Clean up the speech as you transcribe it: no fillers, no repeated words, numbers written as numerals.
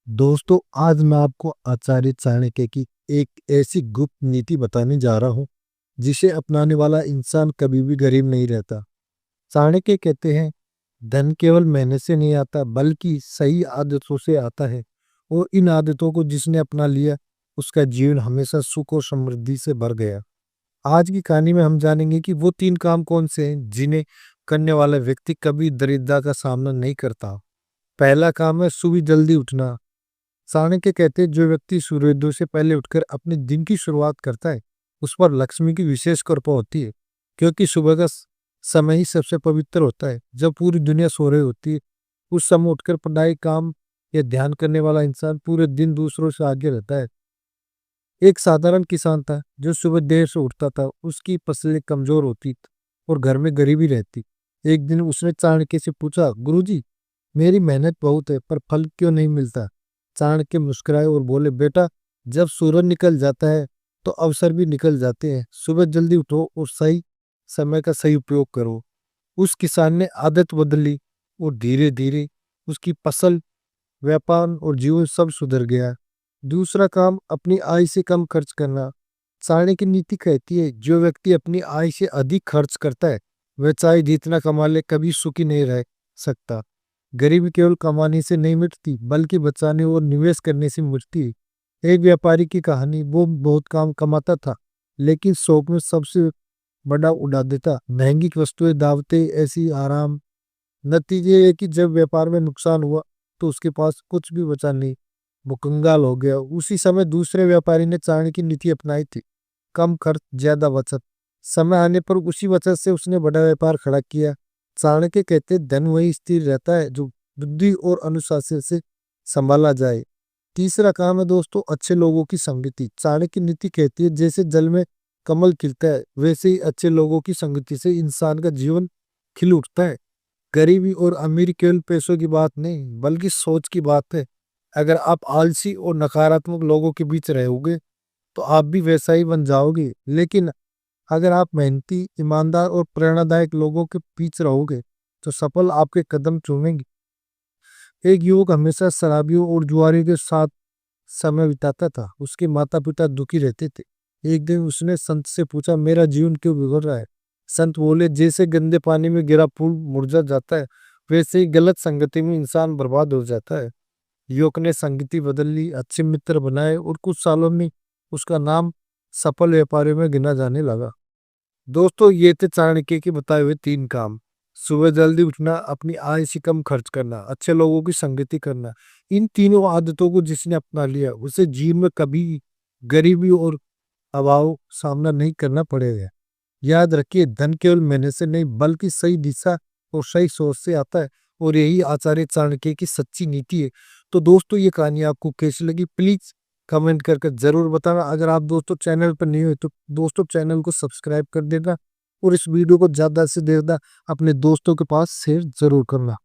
दोस्तों, आज मैं आपको आचार्य चाणक्य की एक ऐसी गुप्त नीति बताने जा रहा हूँ जिसे अपनाने वाला इंसान कभी भी गरीब नहीं रहता। चाणक्य कहते हैं, धन केवल मेहनत से नहीं आता बल्कि सही आदतों से आता है। और इन आदतों को जिसने अपना लिया उसका जीवन हमेशा सुख और समृद्धि से भर गया। आज की कहानी में हम जानेंगे कि वो 3 काम कौन से हैं जिन्हें करने वाला व्यक्ति कभी दरिद्रता का सामना नहीं करता। पहला काम है सुबह जल्दी उठना। चाणक्य कहते हैं, जो व्यक्ति सूर्योदय से पहले उठकर अपने दिन की शुरुआत करता है उस पर लक्ष्मी की विशेष कृपा होती है। क्योंकि सुबह का समय ही सबसे पवित्र होता है, जब पूरी दुनिया सो रही होती है। उस समय उठकर पढ़ाई, काम या ध्यान करने वाला इंसान पूरे दिन दूसरों से आगे रहता है। एक साधारण किसान था जो सुबह देर से उठता था। उसकी फसलें कमजोर होती और घर में गरीबी रहती। एक दिन उसने चाणक्य से पूछा, गुरुजी, मेरी मेहनत बहुत है पर फल क्यों नहीं मिलता? चाणक्य मुस्कुराए और बोले, बेटा, जब सूरज निकल जाता है तो अवसर भी निकल जाते हैं। सुबह जल्दी उठो और सही समय का सही उपयोग करो। उस किसान ने आदत बदली और धीरे धीरे उसकी फसल, व्यापार और जीवन सब सुधर गया। दूसरा काम, अपनी आय से कम खर्च करना। चाणक्य की नीति कहती है, जो व्यक्ति अपनी आय से अधिक खर्च करता है वह चाहे जितना कमा ले कभी सुखी नहीं रह सकता। गरीबी केवल कमाने से नहीं मिटती बल्कि बचाने और निवेश करने से मिटती है। एक व्यापारी की कहानी, वो बहुत काम कमाता था लेकिन शौक में सबसे बड़ा उड़ा देता। महंगी वस्तुएं, दावतें, ऐसी आराम। नतीजे ये कि जब व्यापार में नुकसान हुआ तो उसके पास कुछ भी बचा नहीं। वो कंगाल हो गया। उसी समय दूसरे व्यापारी ने चाणक्य की नीति अपनाई थी, कम खर्च ज्यादा बचत। समय आने पर उसी बचत से उसने बड़ा व्यापार खड़ा किया। चाणक्य कहते, धन वही स्थिर रहता है जो बुद्धि और अनुशासन से संभाला जाए। तीसरा काम है दोस्तों, अच्छे लोगों की संगति। चाणक्य की नीति कहती है, जैसे जल में कमल खिलता है वैसे ही अच्छे लोगों की संगति से इंसान का जीवन खिल उठता है। गरीबी और अमीरी केवल पैसों की बात नहीं बल्कि सोच की बात है। अगर आप आलसी और नकारात्मक लोगों के बीच रहोगे तो आप भी वैसा ही बन जाओगे। लेकिन अगर आप मेहनती, ईमानदार और प्रेरणादायक लोगों के बीच रहोगे तो सफल आपके कदम चूमेंगे। एक युवक हमेशा शराबियों और जुआरियों के साथ समय बिताता था। उसके माता पिता दुखी रहते थे। एक दिन उसने संत से पूछा, मेरा जीवन क्यों बिगड़ रहा है? संत बोले, जैसे गंदे पानी में गिरा फूल मुरझा जाता है वैसे ही गलत संगति में इंसान बर्बाद हो जाता है। युवक ने संगति बदल ली, अच्छे मित्र बनाए और कुछ सालों में उसका नाम सफल व्यापारियों में गिना जाने लगा। दोस्तों, ये थे चाणक्य के बताए हुए 3 काम। सुबह जल्दी उठना, अपनी आय से कम खर्च करना, अच्छे लोगों की संगति करना। इन तीनों आदतों को जिसने अपना लिया उसे जीवन में कभी गरीबी और अभाव सामना नहीं करना पड़ेगा। याद रखिए, धन केवल मेहनत से नहीं बल्कि सही दिशा और सही सोच से आता है। और यही आचार्य चाणक्य की सच्ची नीति है। तो दोस्तों, ये कहानी आपको कैसी लगी प्लीज कमेंट करके जरूर बताना। अगर आप दोस्तों चैनल पर नहीं हो तो दोस्तों चैनल को सब्सक्राइब कर देना और इस वीडियो को ज्यादा से ज्यादा अपने दोस्तों के पास शेयर जरूर करना।